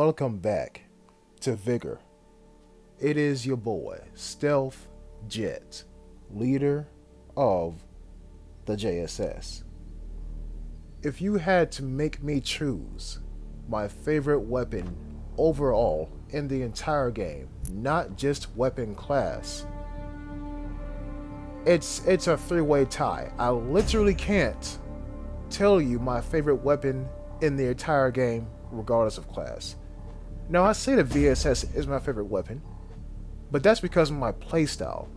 welcome back to Vigor. It is your boy, Stealth Jet, leader of the JSS. If you had to make me choose my favorite weapon overall in the entire game, not just weapon class, it's a three-way tie. I literally can't tell you my favorite weapon in the entire game regardless of class. Now, I say the VSS is my favorite weapon, but that's because of my playstyle.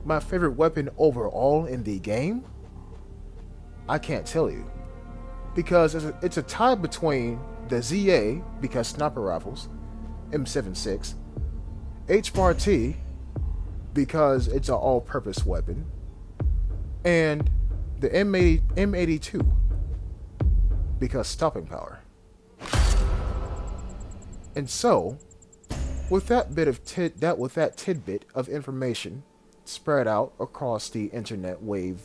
My favorite weapon overall in the game, I can't tell you, because it's a tie between the ZA, because sniper rifles, M76, HRT, because it's an all-purpose weapon, and the M82, because stopping power. And so, with that tidbit of information spread out across the internet wave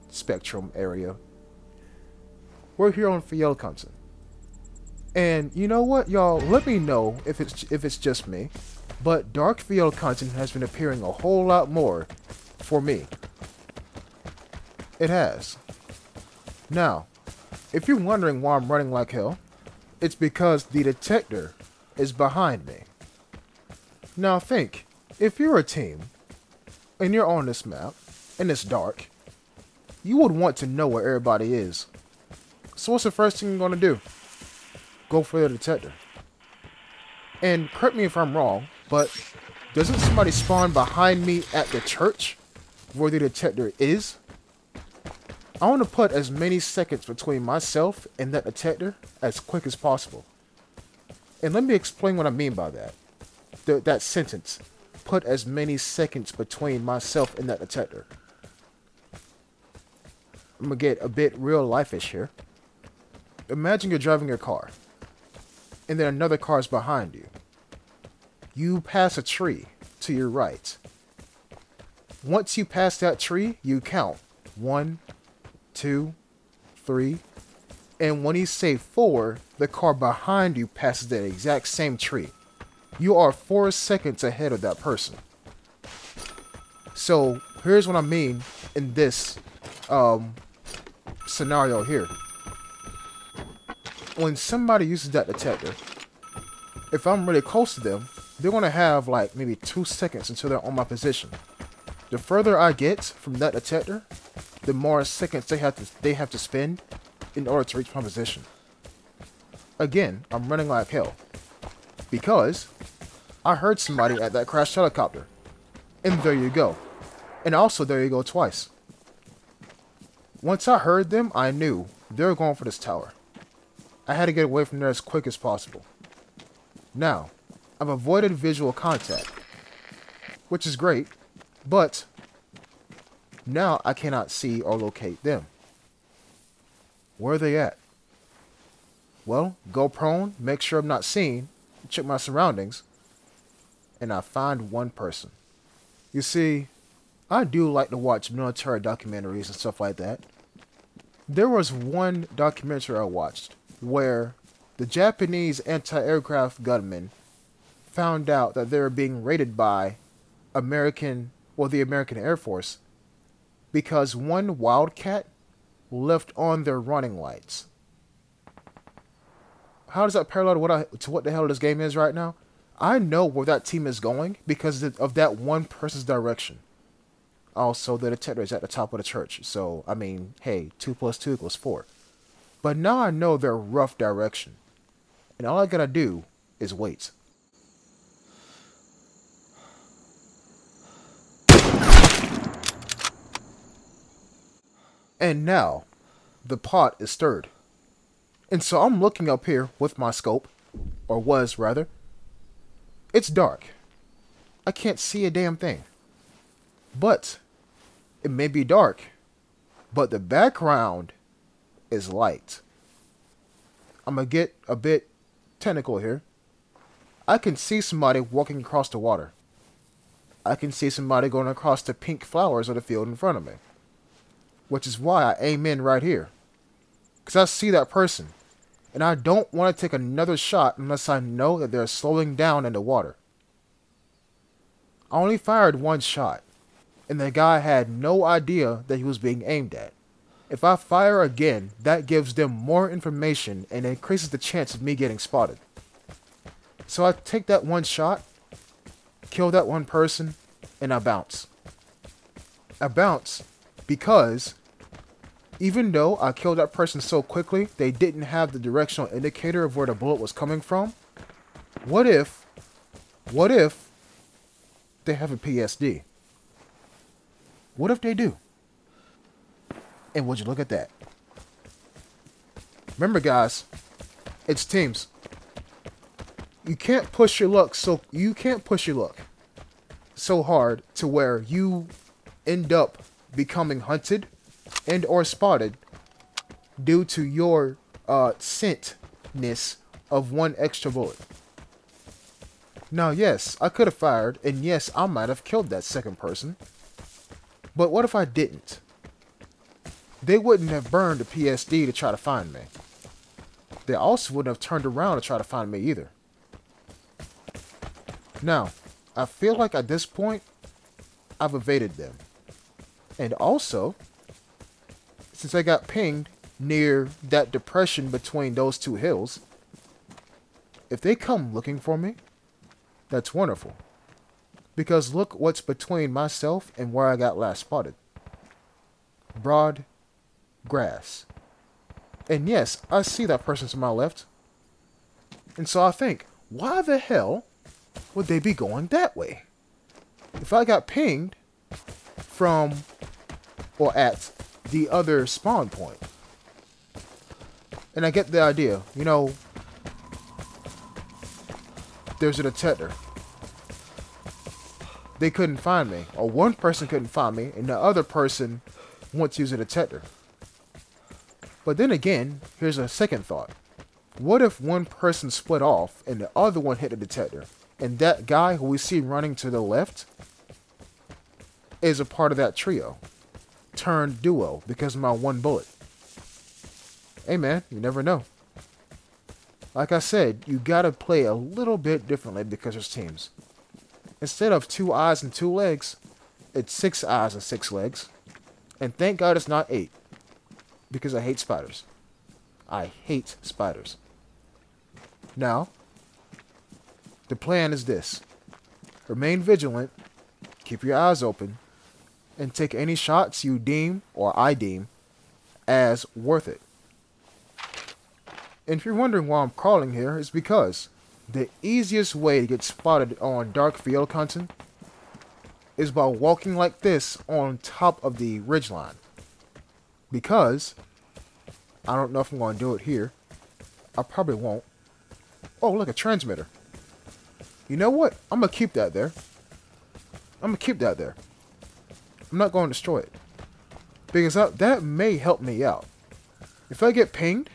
spectrum area, we're here on Fjellkanten. And you know what, y'all? Let me know if it's just me, but Dark Fjellkanten has been appearing a whole lot more for me. It has. Now, if you're wondering why I'm running like hell, it's because the detector is behind me. Now think, if you're a team and you're on this map and it's dark, you would want to know where everybody is. So what's the first thing you're going to do? Go for the detector. And correct me if I'm wrong, but doesn't somebody spawn behind me at the church where the detector is? I want to put as many seconds between myself and that detector as quick as possible. And let me explain what I mean by that. That sentence, put as many seconds between myself and that detector. I'm going to get a bit real life-ish here. Imagine you're driving your car, and then another car is behind you. You pass a tree to your right. Once you pass that tree, you count 1, 2, 3, and when you say 4, the car behind you passes that exact same tree. You are 4 seconds ahead of that person. So here's what I mean in this scenario here. When somebody uses that detector, if I'm really close to them, they're going to have like maybe 2 seconds until they're on my position. The further I get from that detector, the more seconds they have to spend in order to reach my position. Again, I'm running like hell because I heard somebody at that crashed helicopter, and there you go. And also there you go twice. Once I heard them, I knew they were going for this tower. I had to get away from there as quick as possible. Now, I've avoided visual contact, which is great, but now I cannot see or locate them. Where are they at? Well, go prone, make sure I'm not seen, check my surroundings, and I find one person. You see, I do like to watch military documentaries and stuff like that. There was one documentary I watched where the Japanese anti-aircraft gunmen found out that they were being raided by the American Air Force because one Wildcat left on their running lights. How does that parallel to what the hell this game is right now? I know where that team is going because of that one person's direction. Also, the detector is at the top of the church. So, I mean, hey, 2 + 2 = 4. But now I know their rough direction. And all I gotta do is wait. And now, the pot is stirred. And so I'm looking up here with my scope, or was rather. It's dark. I can't see a damn thing. But it may be dark, but the background is light. I'm gonna get a bit technical here. I can see somebody walking across the water. I can see somebody going across the pink flowers of the field in front of me. Which is why I aim in right here. Because I see that person. and I don't want to take another shot unless I know that they're slowing down in the water. I only fired one shot, and the guy had no idea that he was being aimed at. If I fire again, that gives them more information and increases the chance of me getting spotted. So I take that one shot, kill that one person, and I bounce. I bounce because even though I killed that person so quickly, they didn't have the directional indicator of where the bullet was coming from. What if they have a PSD? What if they do? And would you look at that? Remember, guys, it's teams. You can't push your luck so hard to where you end up becoming hunted and or spotted due to your scentness of one extra bullet. Now, yes, I could have fired, and yes, I might have killed that second person. But what if I didn't? They wouldn't have burned the PSD to try to find me. They also wouldn't have turned around to try to find me either. Now, I feel like at this point, I've evaded them. And also, since I got pinged near that depression between those two hills, if they come looking for me, that's wonderful. Because look what's between myself and where I got last spotted. Broad grass. And yes, I see that person to my left. And so I think, why the hell would they be going that way? If I got pinged from or at the other spawn point. And I get the idea, you know, there's a detector. They couldn't find me, or one person couldn't find me, and the other person wants to use a detector. But then again, here's a second thought. What if one person split off and the other one hit the detector, and that guy who we see running to the left is a part of that trio, turned duo because of my one bullet? Hey man, you never know. Like I said, you gotta play a little bit differently because there's teams. Instead of 2 eyes and 2 legs, it's 6 eyes and 6 legs. And thank God it's not 8. Because I hate spiders. I hate spiders. Now, the plan is this. Remain vigilant, keep your eyes open, and take any shots you deem, or I deem, as worth it. And if you're wondering why I'm crawling here, it's because the easiest way to get spotted on dark Fjellkanten is by walking like this on top of the ridgeline. Because, I don't know if I'm going to do it here. I probably won't. Oh, look, a transmitter. You know what? I'm going to keep that there. I'm not going to destroy it. Because that may help me out. If I get pinged,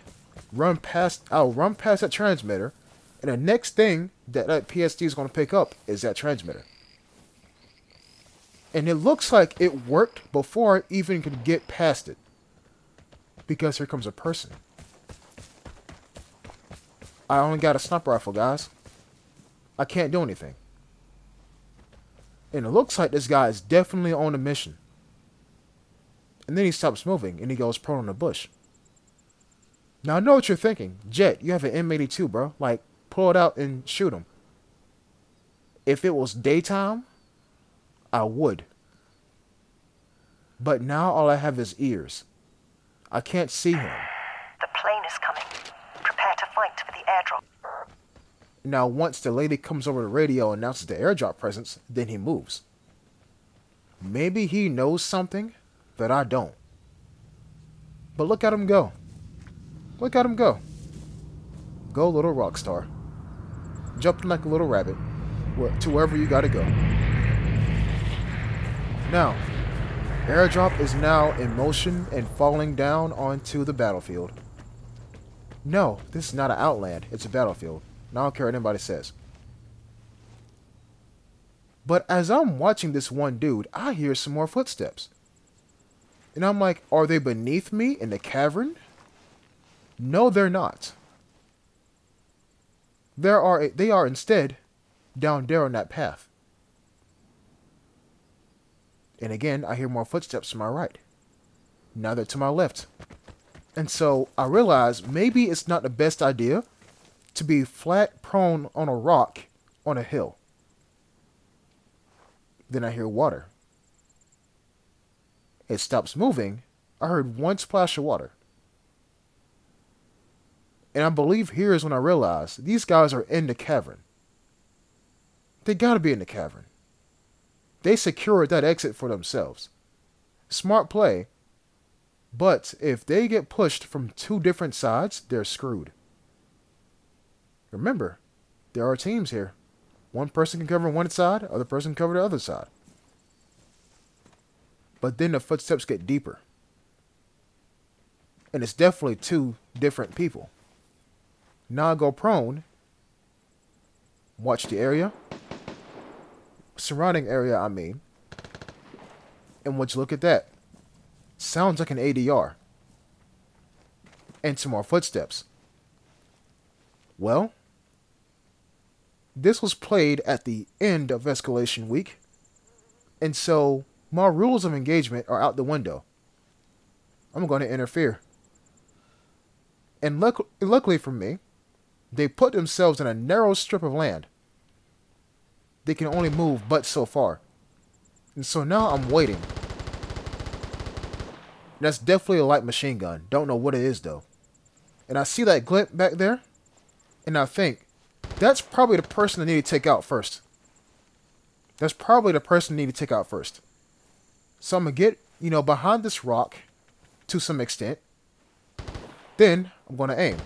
I'll run past that transmitter, and the next thing that PSD is going to pick up is that transmitter. And it looks like it worked before I even could get past it. Because here comes a person. I only got a sniper rifle, guys. I can't do anything. And it looks like this guy is definitely on a mission. And then he stops moving and he goes prone in the bush. Now I know what you're thinking. Jet, you have an M82, bro. Like, pull it out and shoot him. If it was daytime, I would. But now all I have is ears. I can't see him. The plane is coming. Prepare to fight for the airdrop. Now once the lady comes over the radio and announces the airdrop presence, then he moves. Maybe he knows something that I don't. But look at him go. Look at him go. Go, little rock star. Jumping like a little rabbit to wherever you gotta go. Now, airdrop is now in motion and falling down onto the battlefield. No, this is not an outland. It's a battlefield. And I don't care what anybody says. But as I'm watching this one dude, I hear some more footsteps. And I'm like, are they beneath me in the cavern? No, they're not. They are instead down there on that path. And again, I hear more footsteps to my right. Now they're to my left. And so I realize maybe it's not the best idea to be flat prone on a rock on a hill. Then I hear water. It stops moving. I heard one splash of water. And I believe here is when I realize these guys are in the cavern. They gotta be in the cavern. They secured that exit for themselves. Smart play. But if they get pushed from two different sides, they're screwed. Remember, there are teams here. One person can cover one side, other person can cover the other side. But then the footsteps get deeper. And it's definitely two different people. Now I go prone. Watch the area. Surrounding area, I mean. And would you look at that? Sounds like an ADR. And some more footsteps. Well, this was played at the end of Escalation Week. And so my rules of engagement are out the window. I'm going to interfere. And luckily for me, they put themselves in a narrow strip of land. They can only move but so far. And so now I'm waiting. That's definitely a light machine gun. Don't know what it is though. And I see that glint back there. And I think, that's probably the person I need to take out first. That's probably the person I need to take out first. So I'm going to get, behind this rock to some extent. Then I'm going to aim.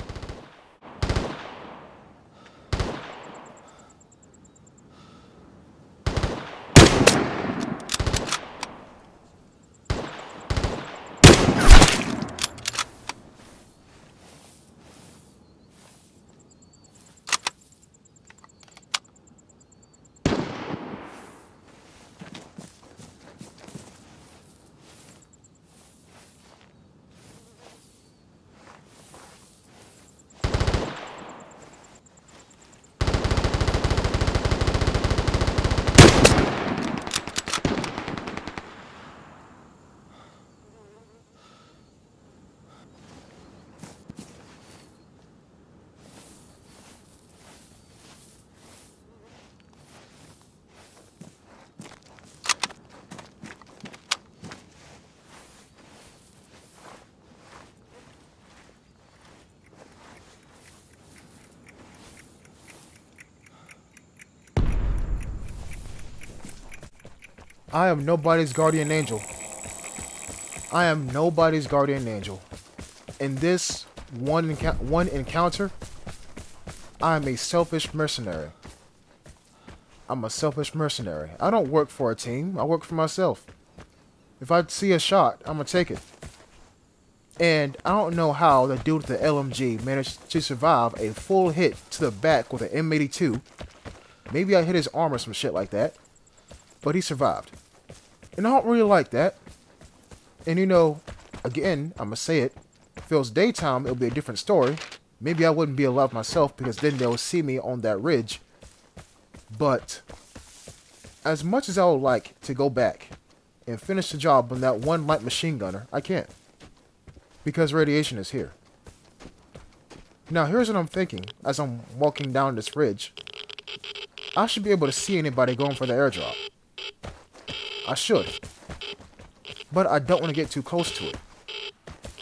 I am nobody's guardian angel. I am nobody's guardian angel. In this one encounter, I am a selfish mercenary. I'm a selfish mercenary. I don't work for a team. I work for myself. If I see a shot, I'm going to take it. And I don't know how the dude with the LMG managed to survive a full hit to the back with an M82. Maybe I hit his arm or some shit like that. But he survived. And I don't really like that. And again, I'm going to say it. If it was daytime, it would be a different story. Maybe I wouldn't be alive myself because then they'll see me on that ridge. But as much as I would like to go back and finish the job on that one light machine gunner, I can't. Because radiation is here. Now here's what I'm thinking as I'm walking down this ridge. I should be able to see anybody going for the airdrop. I should. But I don't want to get too close to it.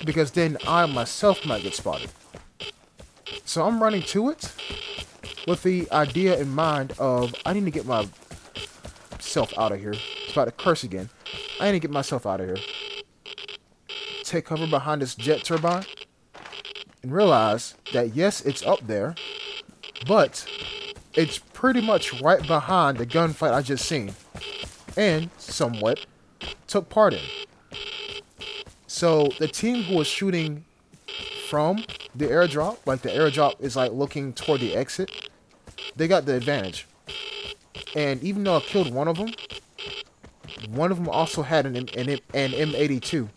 Because then I myself might get spotted. So I'm running to it with the idea in mind of I need to get myself out of here. It's about to curse again. I need to get myself out of here. Take cover behind this jet turbine. And realize that yes, it's up there. But it's pretty much right behind the gunfight I just seen. And somewhat took part in. So the team who was shooting from the airdrop, like the airdrop is like looking toward the exit, they got the advantage. And even though I killed one of them also had an M82.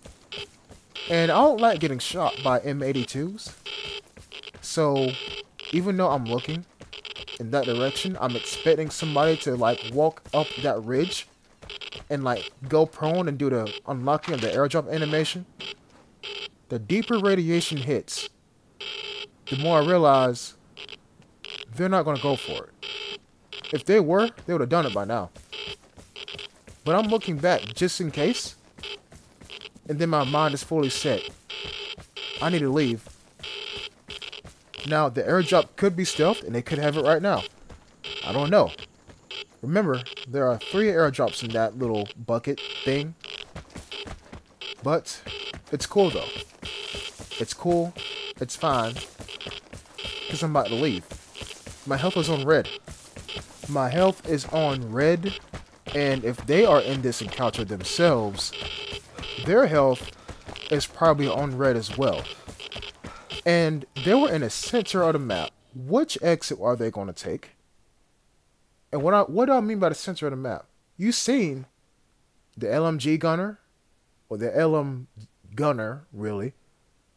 And I don't like getting shot by M82s. So even though I'm looking, in that direction, I'm expecting somebody to like walk up that ridge and like go prone and do the unlocking of the airdrop animation. The deeper radiation hits, the more I realize they're not going to go for it. If they were, they would have done it by now. But I'm looking back just in case, and then my mind is fully set. I need to leave. Now, the airdrop could be stealthed, and they could have it right now. I don't know. Remember, there are 3 airdrops in that little bucket thing. But, it's cool though. It's cool. It's fine. Because I'm about to leave. My health is on red. My health is on red. And if they are in this encounter themselves, their health is probably on red as well. And they were in the center of the map. Which exit are they going to take? And what do I mean by the center of the map? You've seen the LMG gunner, or the LM gunner, really,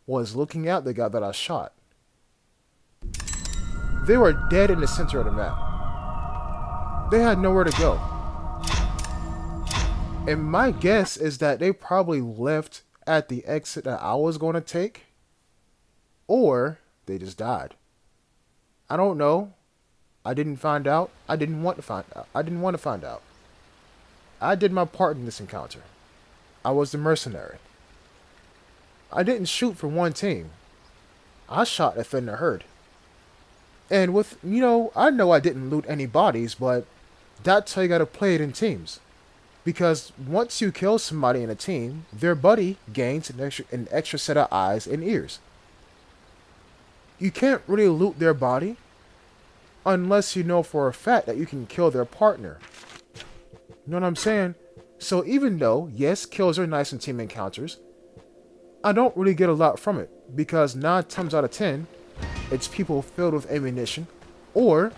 was looking at the guy that I shot. They were dead in the center of the map. They had nowhere to go. And my guess is that they probably left at the exit that I was going to take. Or they just died. I don't know. I didn't find out. I didn't want to find out. I didn't want to find out. I did my part in this encounter. I was the mercenary. I didn't shoot for one team. I shot to defend the herd. And with, I know I didn't loot any bodies, but that's how you gotta play it in teams. Because once you kill somebody in a team, their buddy gains an extra set of eyes and ears. You can't really loot their body unless you know for a fact that you can kill their partner. You know what I'm saying? So even though, yes, kills are nice in team encounters, I don't really get a lot from it. Because 9 times out of 10, it's people filled with ammunition, or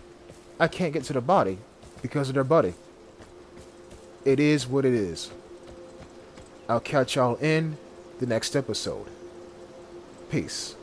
I can't get to the body because of their buddy. It is what it is. I'll catch y'all in the next episode. Peace.